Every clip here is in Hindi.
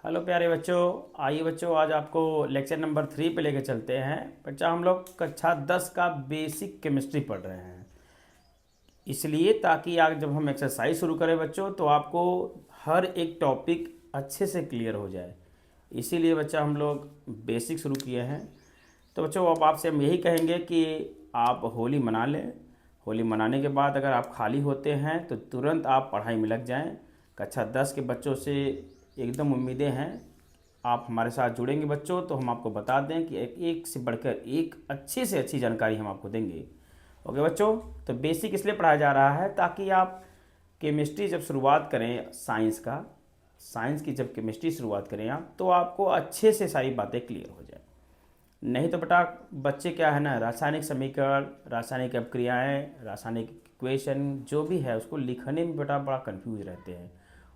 हेलो प्यारे बच्चों। आइए बच्चों, आज आपको लेक्चर नंबर 3 पे लेके चलते हैं। बच्चा हम लोग कक्षा 10 का बेसिक केमिस्ट्री पढ़ रहे हैं, इसलिए ताकि आज जब हम एक्सरसाइज शुरू करें बच्चों तो आपको हर एक टॉपिक अच्छे से क्लियर हो जाए। इसीलिए बच्चा हम लोग बेसिक शुरू किए हैं। तो बच्चों अब आपसे हम यही कहेंगे कि आप होली मना लें। होली मनाने के बाद अगर आप खाली होते हैं तो तुरंत आप पढ़ाई में लग जाएं। कक्षा 10 के बच्चों से एकदम उम्मीदें हैं आप हमारे साथ जुड़ेंगे बच्चों, तो हम आपको बता दें कि एक से बढ़कर एक अच्छी से अच्छी जानकारी हम आपको देंगे। ओके बच्चों, तो बेसिक इसलिए पढ़ाया जा रहा है ताकि आप केमिस्ट्री जब शुरुआत करें साइंस की जब केमिस्ट्री शुरुआत करें आप, तो आपको अच्छे से सारी बातें क्लियर हो जाए। नहीं तो बेटा बच्चे क्या है ना, रासायनिक समीकरण, रासायनिक अपक्रियाएँ, रासायनिक इक्वेशन जो भी है उसको लिखने में बेटा बड़ा कंफ्यूज रहते हैं।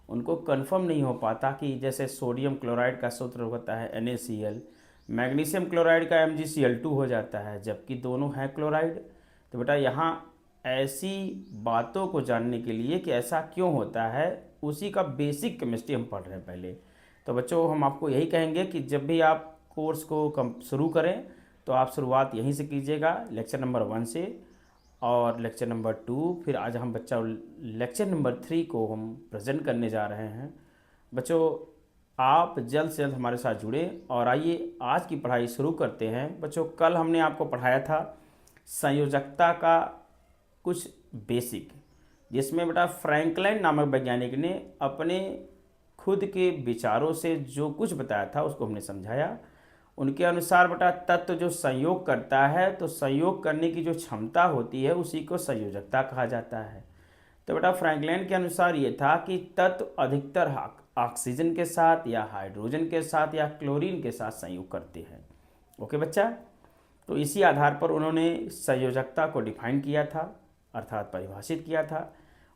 उनको कंफर्म नहीं हो पाता कि जैसे सोडियम क्लोराइड का सूत्र होता है NaCl, मैग्नीशियम क्लोराइड का MgCl2 हो जाता है, जबकि दोनों हैं क्लोराइड। तो बेटा यहाँ ऐसी बातों को जानने के लिए कि ऐसा क्यों होता है, उसी का बेसिक केमिस्ट्री हम पढ़ रहे हैं पहले। तो बच्चों हम आपको यही कहेंगे कि जब भी आप कोर्स को शुरू करें तो आप शुरुआत यहीं से कीजिएगा, लेक्चर नंबर 1 से और लेक्चर नंबर 2। फिर आज हम बच्चा लेक्चर नंबर 3 को हम प्रेजेंट करने जा रहे हैं। बच्चों आप जल्द से जल्द हमारे साथ जुड़े और आइए आज की पढ़ाई शुरू करते हैं। बच्चों कल हमने आपको पढ़ाया था संयोजकता का कुछ बेसिक, जिसमें बेटा फ्रैंकलिन नामक वैज्ञानिक ने अपने खुद के विचारों से जो कुछ बताया था उसको हमने समझाया। उनके अनुसार बेटा तत्व जो संयोग करता है तो संयोग करने की जो क्षमता होती है उसी को संयोजकता कहा जाता है। तो बेटा फ्रैंकलिन के अनुसार ये था कि तत्व अधिकतर ऑक्सीजन के साथ या हाइड्रोजन के साथ या क्लोरीन के साथ संयोग करते हैं। ओके बच्चा, तो इसी आधार पर उन्होंने संयोजकता को डिफाइन किया था, अर्थात परिभाषित किया था।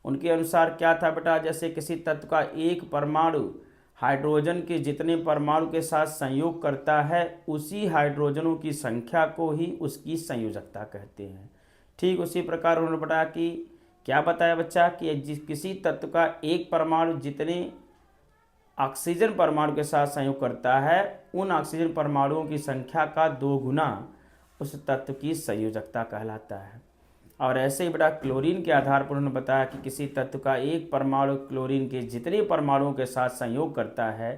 उनके अनुसार क्या था बेटा, जैसे किसी तत्व का एक परमाणु हाइड्रोजन के जितने परमाणु के साथ संयोग करता है उसी हाइड्रोजनों की संख्या को ही उसकी संयोजकता कहते हैं। ठीक उसी प्रकार उन्होंने बताया कि क्या बताया बच्चा कि किसी तत्व का एक परमाणु जितने ऑक्सीजन परमाणु के साथ संयोग करता है उन ऑक्सीजन परमाणुओं की संख्या का 2 गुना उस तत्व की संयोजकता कहलाता है। और ऐसे ही बेटा क्लोरीन के आधार पर उन्होंने बताया कि किसी तत्व का एक परमाणु क्लोरीन के जितने परमाणुओं के साथ संयोग करता है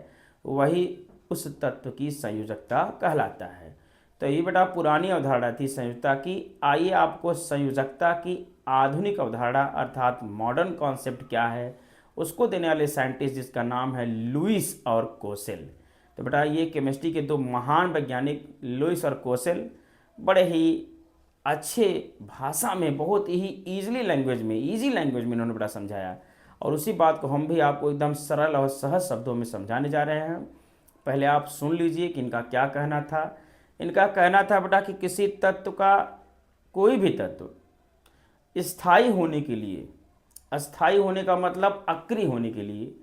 वही उस तत्व की संयोजकता कहलाता है। तो ये बेटा पुरानी अवधारणा थी संयोजकता की। आइए आपको संयोजकता की आधुनिक अवधारणा अर्थात मॉडर्न कॉन्सेप्ट क्या है उसको देने वाले साइंटिस्ट जिसका नाम है लुईस और कोसेल। तो बेटा ये केमिस्ट्री के 2 महान वैज्ञानिक लुईस और कोसेल बड़े ही अच्छे भाषा में, बहुत ही ईजी लैंग्वेज में इन्होंने बड़ा समझाया, और उसी बात को हम भी आपको एकदम सरल और सहज शब्दों में समझाने जा रहे हैं। पहले आप सुन लीजिए कि इनका क्या कहना था। इनका कहना था बेटा कि किसी तत्व का, कोई भी तत्व स्थायी होने के लिए, अस्थायी होने का मतलब अक्रिय होने के लिए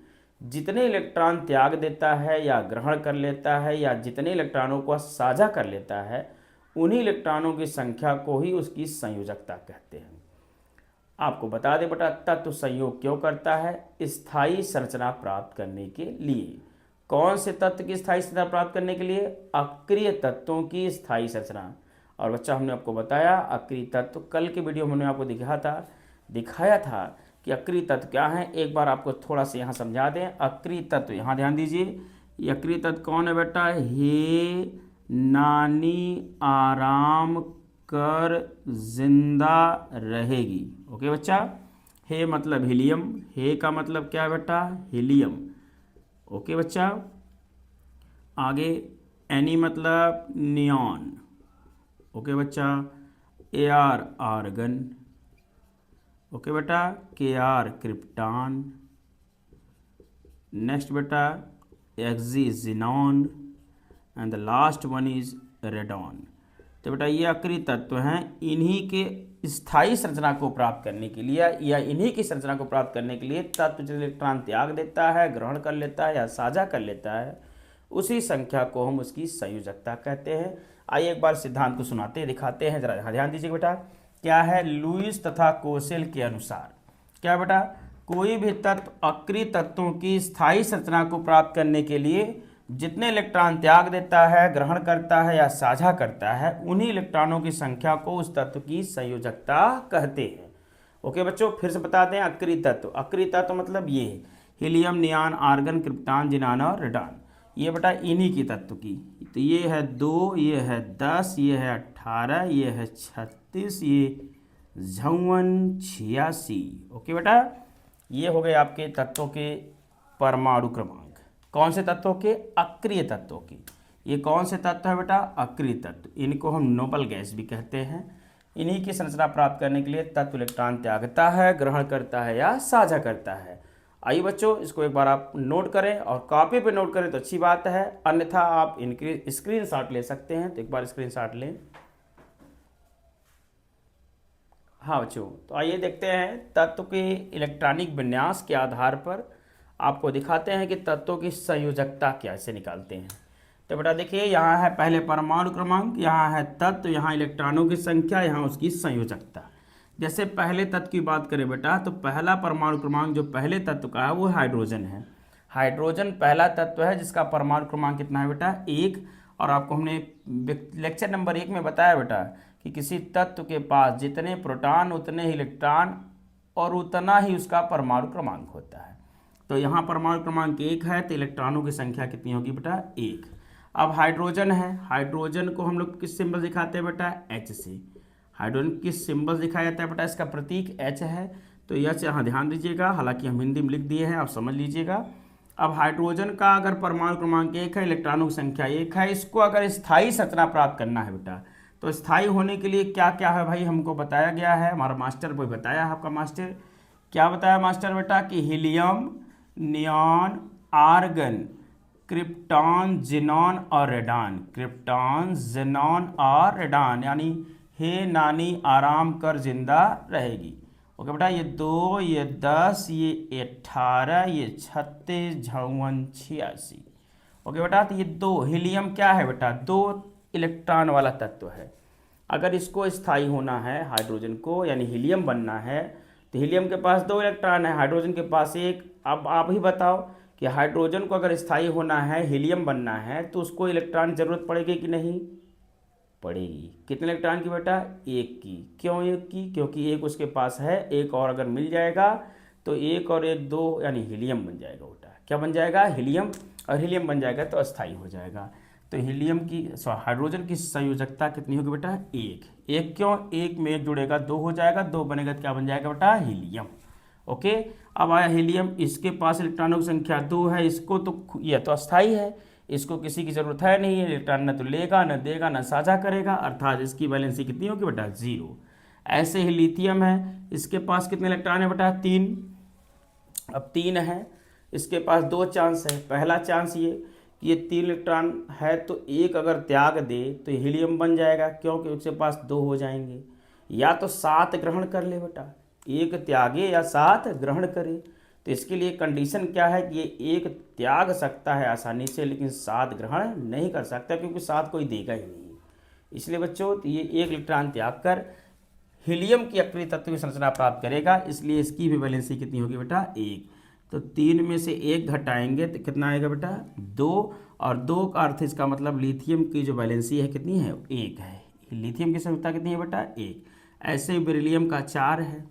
जितने इलेक्ट्रॉन त्याग देता है या ग्रहण कर लेता है या जितने इलेक्ट्रॉनों को साझा कर लेता है उन्हीं इलेक्ट्रॉनों की संख्या को ही उसकी संयोजकता कहते हैं। आपको बता दें बेटा तत्व संयोग क्यों करता है, स्थायी संरचना प्राप्त करने के लिए। कौन से तत्व की स्थायी संरचना प्राप्त करने के लिए? अक्रिय तत्वों की स्थायी संरचना। और बच्चा हमने आपको बताया अक्रिय तत्व, कल के वीडियो में हमने आपको दिखाया था कि अक्रिय तत्व क्या है। एक बार आपको थोड़ा सा यहाँ समझा दें। अक्रिय तत्व, यहाँ ध्यान दीजिए, ये अक्रिय तत्व कौन है बेटा? हे नानी आराम कर जिंदा रहेगी। ओके बच्चा, हे मतलब हीलियम, हे का मतलब क्या है बेटा? हीलियम। ओके बच्चा, आगे एनी मतलब नियॉन। ओके बच्चा, AR आर्गन। ओके बेटा, KR क्रिप्टॉन। नेक्स्ट बेटा Xg xenon and the last one is radon. तो बेटा ये अक्रिय तत्व हैं। इन्हीं के स्थायी संरचना को प्राप्त करने के लिए या इन्हीं की संरचना को प्राप्त करने के लिए तत्व जो इलेक्ट्रॉन त्याग देता है, ग्रहण कर लेता है या साझा कर लेता है उसी संख्या को हम उसकी संयोजकता कहते हैं। आइए एक बार सिद्धांत को सुनाते हैं, दिखाते हैं, जरा ध्यान दीजिए बेटा। क्या है? लुईस तथा कोसेल के अनुसार क्या बेटा? कोई भी तत्व अक्रिय तत्वों की स्थायी संरचना को प्राप्त करने के लिए जितने इलेक्ट्रॉन त्याग देता है, ग्रहण करता है या साझा करता है, उन्हीं इलेक्ट्रॉनों की संख्या को उस तत्व की संयोजकता कहते हैं। ओके बच्चों, फिर से बता दें, अक्रिय तत्व, अक्रिय तत्व मतलब ये है helium, neon, argon, krypton, xenon और रेडॉन, ये बेटा इन्हीं की तत्व की। तो ये है 2, ये है 10, ये है 18, ये है 36, ये 56, 86। ओके बेटा, ये हो गए आपके तत्वों के परमाणु क्रमांक। कौन से तत्वों के? अक्रिय तत्वों की। ये कौन से तत्व है बेटा? अक्रिय तत्व। इनको हम नोबल गैस भी कहते हैं। इन्हीं की संरचना प्राप्त करने के लिए तत्व इलेक्ट्रॉन त्यागता है, ग्रहण करता है या साझा करता है। आइए बच्चों, इसको एक बार आप नोट करें और कॉपी पे नोट करें तो अच्छी बात है, अन्यथा आप इनकी स्क्रीनशॉट ले सकते हैं। तो एक बार स्क्रीनशॉट लें। हाँ बच्चों, तो आइए देखते हैं तत्व के इलेक्ट्रॉनिक विन्यास के आधार पर आपको दिखाते हैं कि तत्वों की संयोजकता कैसे निकालते हैं। तो बेटा देखिए, यहाँ है पहले परमाणु क्रमांक, यहाँ है तत्व, यहाँ इलेक्ट्रॉनों की संख्या, यहाँ उसकी संयोजकता। जैसे पहले तत्व की बात करें बेटा, तो पहला परमाणु क्रमांक जो पहले तत्व का है वो हाइड्रोजन है। हाइड्रोजन पहला तत्व है जिसका परमाणु क्रमांक कितना है बेटा? 1। और आपको हमने लेक्चर नंबर 1 में बताया बेटा कि किसी तत्व के पास जितने प्रोटॉन उतने ही इलेक्ट्रॉन और उतना ही उसका परमाणु क्रमांक होता है। तो यहाँ परमाणु क्रमांक 1 है, तो इलेक्ट्रॉनों की संख्या कितनी होगी बेटा? 1। अब हाइड्रोजन है, हाइड्रोजन को हम लोग किस सिंबल दिखाते हैं बेटा? H से। हाइड्रोजन किस सिंबल दिखाया जाता है बेटा? इसका प्रतीक H है। तो H यहाँ ध्यान दीजिएगा, हालांकि हम हिंदी में लिख दिए हैं, आप समझ लीजिएगा। अब हाइड्रोजन का अगर परमाणु क्रमांक 1 है, इलेक्ट्रॉनों की संख्या 1 है, इसको अगर स्थायी संरचना प्राप्त करना है बेटा, तो स्थायी होने के लिए क्या क्या है भाई हमको बताया गया है, हमारा मास्टर को बताया है। आपका मास्टर क्या बताया मास्टर बेटा? कि helium, neon, argon, krypton, xenon और रेडॉन। क्रिप्टॉन, जिनॉन और रेडॉन, यानी हे नानी आराम कर जिंदा रहेगी। ओके बेटा, ये 2, ये 10, ये 18, ये 36, 56, 86। ओके बेटा, तो ये 2 हीलियम क्या है बेटा? 2 इलेक्ट्रॉन वाला तत्व है। अगर इसको स्थायी होना है, हाइड्रोजन को यानी हीलियम बनना है, तो हीलियम के पास 2 इलेक्ट्रॉन है, हाइड्रोजन के पास 1। अब आप ही बताओ कि हाइड्रोजन को अगर स्थायी होना है, हीलियम बनना है, तो उसको इलेक्ट्रॉन की जरूरत पड़ेगी कि नहीं? पड़ेगी। कितने इलेक्ट्रॉन की बेटा? 1 की। क्यों 1 की? क्योंकि 1 उसके पास है, 1 और अगर मिल जाएगा तो 1 और 1 2 यानी हीलियम बन जाएगा बेटा। क्या बन जाएगा? हीलियम। और हीलियम बन जाएगा तो अस्थायी हो जाएगा। तो हीलियम की हाइड्रोजन की संयोजकता कितनी होगी बेटा? 1। 1 क्यों? 1 में 1 जुड़ेगा 2 हो जाएगा, 2 बनेगा तो क्या बन जाएगा बेटा? हीलियम। ओके, अब आया हीलियम, इसके पास इलेक्ट्रॉनों की संख्या 2 है, इसको तो यह तो अस्थायी है, इसको किसी की जरूरत है नहीं है, इलेक्ट्रॉन न तो लेगा न देगा न साझा करेगा, अर्थात इसकी वैलेंसी कितनी होगी बेटा? 0। ऐसे ही लिथियम है, इसके पास कितने इलेक्ट्रॉन है बेटा? 3। अब 3 है, इसके पास 2 चांस है। पहला चांस ये 3 इलेक्ट्रॉन है, तो 1 अगर त्याग दे तो हीलियम बन जाएगा, क्योंकि उसके पास 2 हो जाएंगे। या तो 7 ग्रहण कर ले बेटा, 1 त्यागे या 7 ग्रहण करे। तो इसके लिए कंडीशन क्या है कि ये 1 त्याग सकता है आसानी से, लेकिन 7 ग्रहण नहीं कर सकता, क्योंकि 7 कोई देगा ही नहीं। इसलिए बच्चों, तो ये 1 इलेक्ट्रॉन त्याग कर हीलियम की अक्रिय तत्व की संरचना प्राप्त करेगा, इसलिए इसकी भी वैलेंसी कितनी होगी बेटा? 1। तो 3 में से 1 घटाएंगे तो कितना आएगा बेटा? 2। और 2 का अर्थ इसका मतलब लिथियम की जो वैलेंसी है कितनी है? 1 है। लिथियम की संयोजकता कितनी है बेटा? 1। ऐसे ही बेरिलियम का 4 है।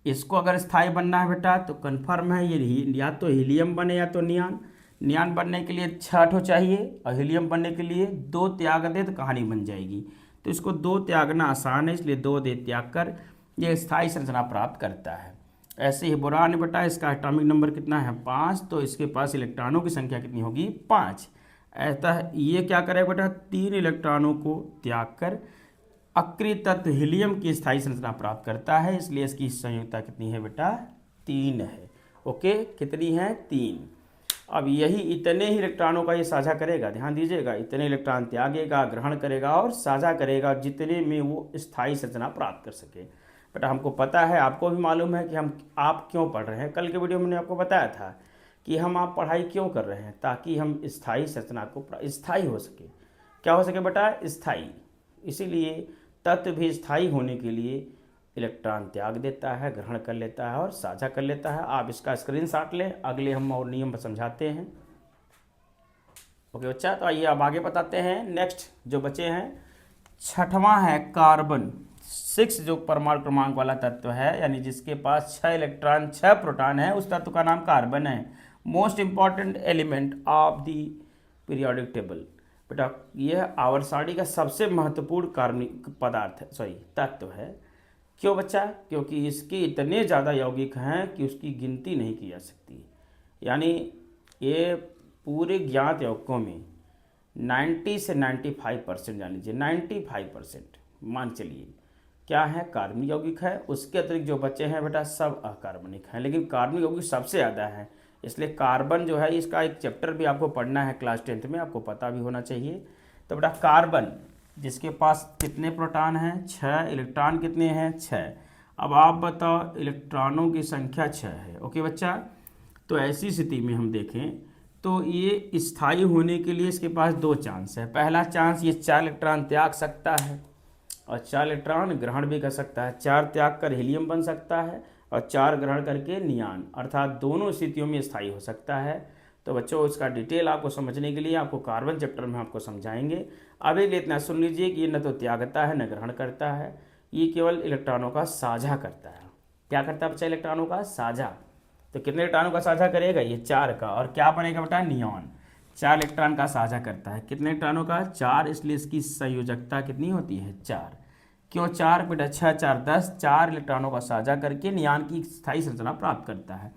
इसको अगर स्थायी बनना है बेटा तो कन्फर्म है, ये या तो हीलियम बने या तो नियॉन। नियॉन बनने के लिए 6 चाहिए और हीलियम बनने के लिए 2 त्याग दे तो कहानी बन जाएगी। तो इसको 2 त्यागना आसान है, इसलिए 2 दे त्याग कर ये स्थायी संरचना प्राप्त करता है। ऐसे ही बोरान बेटा, इसका एटॉमिक नंबर कितना है? 5। तो इसके पास इलेक्ट्रॉनों की संख्या कितनी होगी? 5। ऐसा ये क्या करेगा बेटा? 3 इलेक्ट्रॉनों को त्याग कर अक्रिय तत्व हीलियम की स्थायी संरचना प्राप्त करता है, इसलिए इसकी संयोजकता कितनी है बेटा? 3 है। ओके, कितनी है? 3। अब यही इतने ही इलेक्ट्रॉनों का ये साझा करेगा, ध्यान दीजिएगा, इतने इलेक्ट्रॉन त्यागेगा, ग्रहण करेगा और साझा करेगा, जितने में वो स्थायी संरचना प्राप्त कर सके। बेटा हमको पता है, आपको भी मालूम है कि आप क्यों पढ़ रहे हैं। कल के वीडियो में मैंने आपको बताया था कि हम आप पढ़ाई क्यों कर रहे हैं, ताकि हम स्थायी संरचना को स्थायी हो सके। क्या हो सके बेटा? स्थायी। इसीलिए तत्व भी स्थायी होने के लिए इलेक्ट्रॉन त्याग देता है, ग्रहण कर लेता है और साझा कर लेता है। आप इसका स्क्रीनशॉट लें, अगले हम और नियम समझाते हैं। ओके बच्चा, तो आइए अब आगे बताते हैं। नेक्स्ट जो बचे हैं, छठवां है कार्बन। 6 जो परमाणु क्रमांक वाला तत्व है, यानी जिसके पास 6 इलेक्ट्रॉन 6 प्रोटॉन है, उस तत्व का नाम कार्बन है। Most important element of the periodic table. बेटा यह आवर्त सारणी का सबसे महत्वपूर्ण कार्बनिक पदार्थ है, सॉरी तत्व है। क्यों बच्चा? क्योंकि इसके इतने ज़्यादा यौगिक हैं कि उसकी गिनती नहीं की जा सकती। यानी ये पूरे ज्ञात यौगिकों में 90 से 95% जान लीजिए, 95% मान चलिए क्या है, कार्बनिक यौगिक है। उसके अतिरिक्त जो बचे हैं बेटा सब अकार्बनिक हैं, लेकिन कार्बनिक यौगिक सबसे ज़्यादा है। इसलिए कार्बन जो है, इसका एक चैप्टर भी आपको पढ़ना है क्लास 10th में, आपको पता भी होना चाहिए। तो बेटा कार्बन जिसके पास कितने प्रोटॉन हैं? 6। इलेक्ट्रॉन कितने हैं? 6। अब आप बताओ, इलेक्ट्रॉनों की संख्या 6 है। ओके बच्चा, तो ऐसी स्थिति में हम देखें तो ये स्थायी होने के लिए इसके पास 2 चांस है। पहला चांस, ये 4 इलेक्ट्रॉन त्याग सकता है और 4 इलेक्ट्रॉन ग्रहण भी कर सकता है। 4 त्याग कर हीलियम बन सकता है और 4 ग्रहण करके नियान, अर्थात दोनों स्थितियों में स्थायी हो सकता है। तो बच्चों इसका डिटेल आपको समझने के लिए आपको कार्बन चैप्टर में आपको समझाएंगे। अभी इतना सुन लीजिए कि ये न तो त्यागता है न ग्रहण करता है, ये केवल इलेक्ट्रॉनों का साझा करता है। क्या करता है बच्चा? इलेक्ट्रॉनों का साझा। तो कितने इलेक्ट्रॉनों का साझा करेगा? ये 4 का। और क्या बनेगा बेटा? नियॉन। 4 इलेक्ट्रॉन का साझा करता है। कितने इलेक्ट्रॉनों का? 4। इसलिए इसकी संयोजकता कितनी होती है? 4। क्यों 4 बेटा? 6 4 10, 4 इलेक्ट्रॉनों का साझा करके नियान की स्थायी संरचना प्राप्त करता है।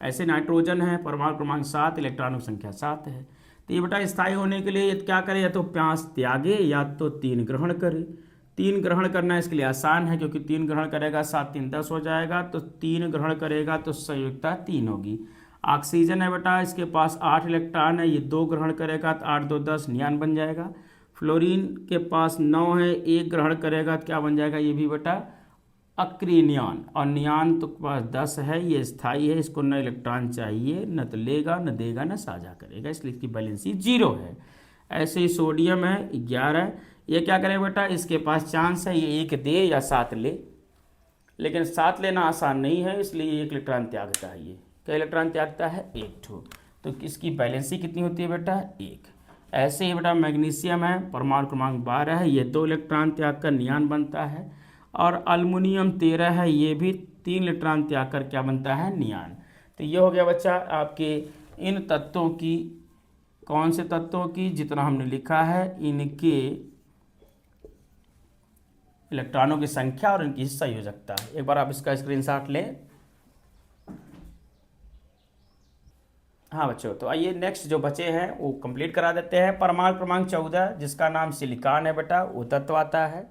ऐसे नाइट्रोजन है, परमाणु क्रमांक 7, इलेक्ट्रॉनों की संख्या 7 है। तो ये बेटा स्थायी होने के लिए क्या करे? या तो 5 त्यागे या तो 3 ग्रहण करे। 3 ग्रहण करना इसके लिए आसान है, क्योंकि 3 ग्रहण करेगा 7 3 10 हो जाएगा, तो 3 ग्रहण करेगा तो संयुक्ता 3 होगी। ऑक्सीजन है बेटा, इसके पास 8 इलेक्ट्रॉन है, ये 2 ग्रहण करेगा तो 8 2 10 नियान बन जाएगा। फ्लोरीन के पास 9 है, 1 ग्रहण करेगा तो क्या बन जाएगा? ये भी बेटा अक्रिय नियान। और नियान तो पास 10 है, ये स्थायी है, इसको न इलेक्ट्रॉन चाहिए, न तो लेगा न देगा न साझा करेगा, इसलिए इसकी बैलेंसी 0 है। ऐसे ही सोडियम है 11, ये क्या करेगा बेटा? इसके पास चांस है ये 1 दे या 7 ले, लेकिन 7 लेना आसान नहीं है, इसलिए 1 इलेक्ट्रॉन त्यागता है। ये क्या इलेक्ट्रॉन त्यागता है? 1 ठो। तो इसकी बैलेंसी कितनी होती है बेटा? 1। ऐसे ही बेटा मैग्नीशियम है, परमाणु क्रमांक 12 है, ये 2 इलेक्ट्रॉन त्याग कर नियान बनता है। और अल्मुनियम 13 है, ये भी 3 इलेक्ट्रॉन त्याग कर क्या बनता है? नियान। तो ये हो गया बच्चा आपके इन तत्वों की, कौन से तत्वों की, जितना हमने लिखा है इनके इलेक्ट्रॉनों की संख्या और इनकी संयोजकता। एक बार आप इसका स्क्रीनशॉट लें। हाँ बच्चों, तो आइए नेक्स्ट जो बचे हैं वो कंप्लीट करा देते हैं। परमाणु क्रमांक 14 जिसका नाम सिलिकॉन है बेटा, वो तत्व आता है।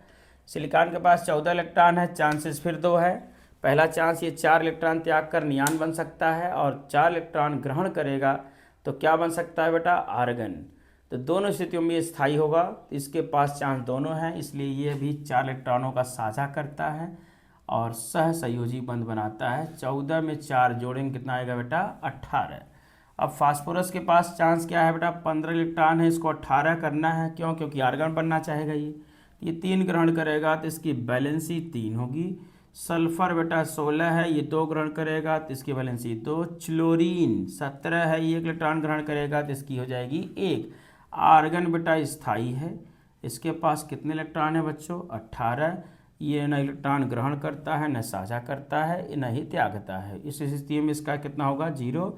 सिलिकॉन के पास 14 इलेक्ट्रॉन है, चांसेस फिर 2 है। पहला चांस, ये 4 इलेक्ट्रॉन त्याग कर नियान बन सकता है, और 4 इलेक्ट्रॉन ग्रहण करेगा तो क्या बन सकता है बेटा? आर्गन। तो दोनों स्थितियों में ये स्थायी होगा, तो इसके पास चांस दोनों हैं, इसलिए ये भी 4 इलेक्ट्रॉनों का साझा करता है और सह संयोजी बंध बनाता है। 14 में 4 जोड़ेंगे कितना आएगा बेटा? 18। अब फास्फोरस के पास चांस क्या है बेटा? 15 इलेक्ट्रॉन है, इसको 18 करना है। क्यों? क्योंकि आर्गन बनना चाहेगा ये 3 ग्रहण करेगा तो इसकी बैलेंसी 3 होगी। सल्फर बेटा 16 है, ये 2 ग्रहण करेगा तो इसकी बैलेंसी 2। क्लोरीन 17 है, ये 1 इलेक्ट्रॉन ग्रहण करेगा तो इसकी हो जाएगी 1। आर्गन बेटा स्थायी है, इसके पास कितने इलेक्ट्रॉन है बच्चों? 18। ये न इलेक्ट्रॉन ग्रहण करता है, न साझा करता है, न ही त्यागता है। इस स्थिति में इसका कितना होगा? 0।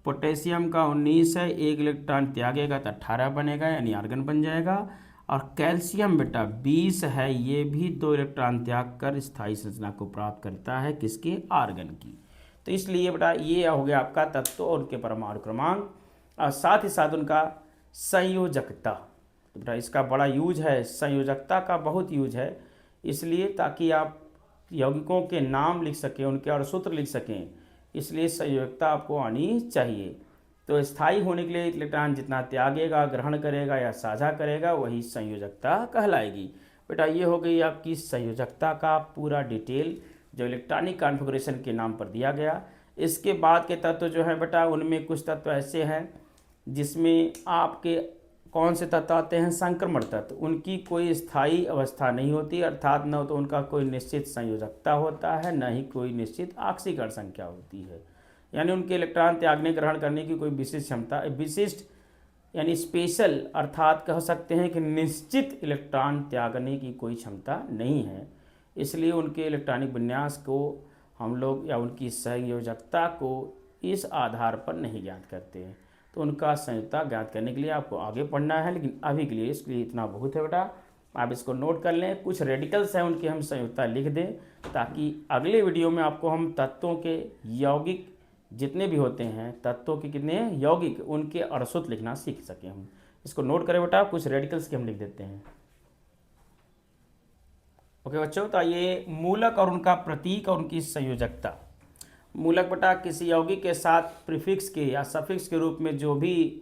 पोटेशियम का 19 है, 1 इलेक्ट्रॉन त्यागेगा तो 18 बनेगा, यानी आर्गन बन जाएगा। और कैल्शियम बेटा 20 है, ये भी 2 इलेक्ट्रॉन त्याग कर स्थायी संरचना को प्राप्त करता है, किसके? आर्गन की। तो इसलिए बेटा ये हो गया आपका तत्व और उनके परमाणु क्रमांक, और साथ ही साथ उनका संयोजकता। तो बेटा इसका बड़ा यूज है, संयोजकता का बहुत यूज है, इसलिए ताकि आप यौगिकों के नाम लिख सकें, उनके और सूत्र लिख सकें, इसलिए संयोजकता आपको आनी चाहिए। तो स्थायी होने के लिए इलेक्ट्रॉन जितना त्यागेगा, ग्रहण करेगा या साझा करेगा, वही संयोजकता कहलाएगी। बेटा ये हो गई आपकी संयोजकता का पूरा डिटेल, जो इलेक्ट्रॉनिक कॉन्फ़िगरेशन के नाम पर दिया गया। इसके बाद के तत्व जो हैं बेटा, उनमें कुछ तत्व ऐसे हैं जिसमें आपके कौन से तत्व आते हैं? संक्रमण तत्व। उनकी कोई स्थायी अवस्था नहीं होती, अर्थात न तो उनका कोई निश्चित संयोजकता होता है, न ही कोई निश्चित ऑक्सीकरण संख्या होती है। यानी उनके इलेक्ट्रॉन त्यागने ग्रहण करने की कोई विशिष्ट क्षमता, विशिष्ट यानी स्पेशल, अर्थात कह सकते हैं कि निश्चित इलेक्ट्रॉन त्यागने की कोई क्षमता नहीं है। इसलिए उनके इलेक्ट्रॉनिक विन्यास को हम लोग या उनकी संयोजकता को इस आधार पर नहीं ज्ञात करते हैं। तो उनका संयोजकता ज्ञात करने के लिए आपको आगे पढ़ना है, लेकिन अभी के लिए इसके लिए इतना बहुत है बेटा। आप इसको नोट कर लें। कुछ रेडिकल्स हैं उनकी हम संयोजकता लिख दें, ताकि अगले वीडियो में आपको हम तत्वों के यौगिक जितने भी होते हैं, तत्वों के कितने यौगिक, उनके अड़सुत लिखना सीख सकें हम। इसको नोट करें बेटा। कुछ रेडिकल्स के हम लिख देते हैं। ओके बच्चों, तो ये मूलक और उनका प्रतीक और उनकी संयोजकता। मूलक बेटा किसी यौगिक के साथ प्रीफिक्स के या सफिक्स के रूप में जो भी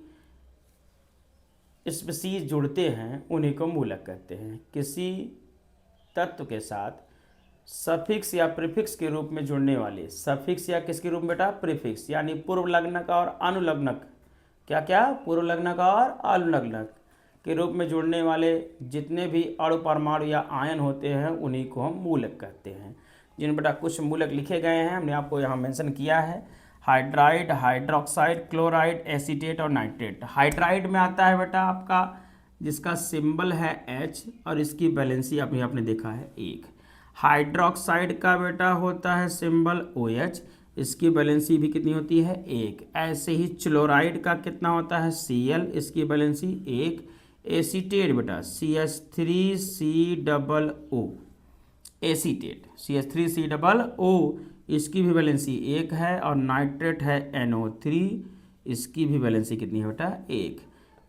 स्पीशीज जुड़ते हैं उन्हीं को मूलक कहते हैं। किसी तत्व के साथ सफिक्स या प्रीफिक्स के रूप में जुड़ने वाले, सफिक्स या किसके रूप में बेटा? प्रीफिक्स, यानी पूर्व लग्नक और अनुलग्नक, क्या क्या? पूर्व लग्नक और अनुलग्नक के रूप में जुड़ने वाले जितने भी अणु, परमाणु या आयन होते हैं उन्हीं को हम मूलक कहते हैं। जिन बेटा कुछ मूलक लिखे गए हैं, हमने आपको यहाँ मेंशन किया है। हाइड्राइड, हाइड्रोक्साइड, क्लोराइड, एसीटेट और नाइट्रेट। हाइड्राइड में आता है बेटा आपका जिसका सिंबल है H और इसकी वैलेंसी अभी आपने देखा है 1। हाइड्रोक्साइड का बेटा होता है सिंबल OH, इसकी वैलेंसी भी कितनी होती है? 1। ऐसे ही क्लोराइड का कितना होता है? Cl, इसकी वैलेंसी 1। एसीटेट बेटा CH3COO, एसीटेट CH3COO, इसकी भी वैलेंसी 1 है। और नाइट्रेट है NO3, इसकी भी वैलेंसी कितनी है बेटा? 1।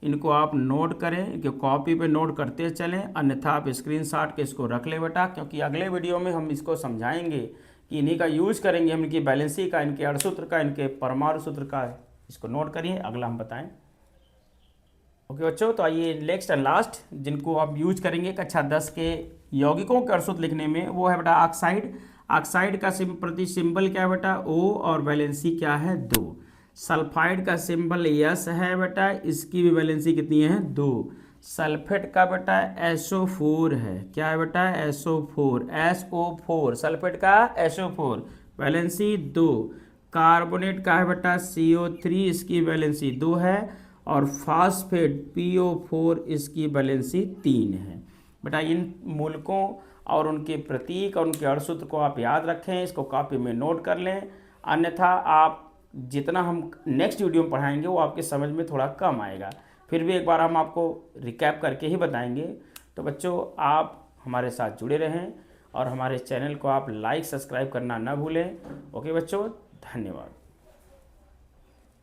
इनको आप नोट करें, इनके कॉपी पे नोट करते चलें, अन्यथा आप स्क्रीनशॉट के इसको रख ले बेटा, क्योंकि अगले वीडियो में हम इसको समझाएंगे कि इन्हीं का यूज करेंगे हम, इनकी वैलेंसी का, इनके अणुसूत्र का, इनके परमाणु सूत्र का। इसको नोट करिए, अगला हम बताएं। ओके बच्चों, तो आइए नेक्स्ट एंड लास्ट जिनको आप यूज करेंगे कक्षा 10 के यौगिकों के अणुसूत्र लिखने में, वो है बेटा ऑक्साइड। ऑक्साइड का प्रति सिंबल क्या है बेटा? O और वैलेंसी क्या है? 2। सल्फाइड का सिंबल S है बेटा, इसकी भी वैलेंसी कितनी है? 2। सल्फेट का बेटा SO4 है, क्या है बेटा? SO4, सल्फेट का SO4, वैलेंसी 2। कार्बोनेट का है बेटा CO3, इसकी वैलेंसी 2 है। और फास्फेट PO4, इसकी वैलेंसी 3 है। बेटा इन मूलकों और उनके प्रतीक और उनके अणुसूत्र को आप याद रखें, इसको कॉपी में नोट कर लें, अन्यथा आप जितना हम नेक्स्ट वीडियो में पढ़ाएंगे वो आपके समझ में थोड़ा कम आएगा। फिर भी एक बार हम आपको रिकैप करके ही बताएंगे। तो बच्चों आप हमारे साथ जुड़े रहें और हमारे चैनल को आप लाइक सब्सक्राइब करना ना भूलें। ओके बच्चों, धन्यवाद।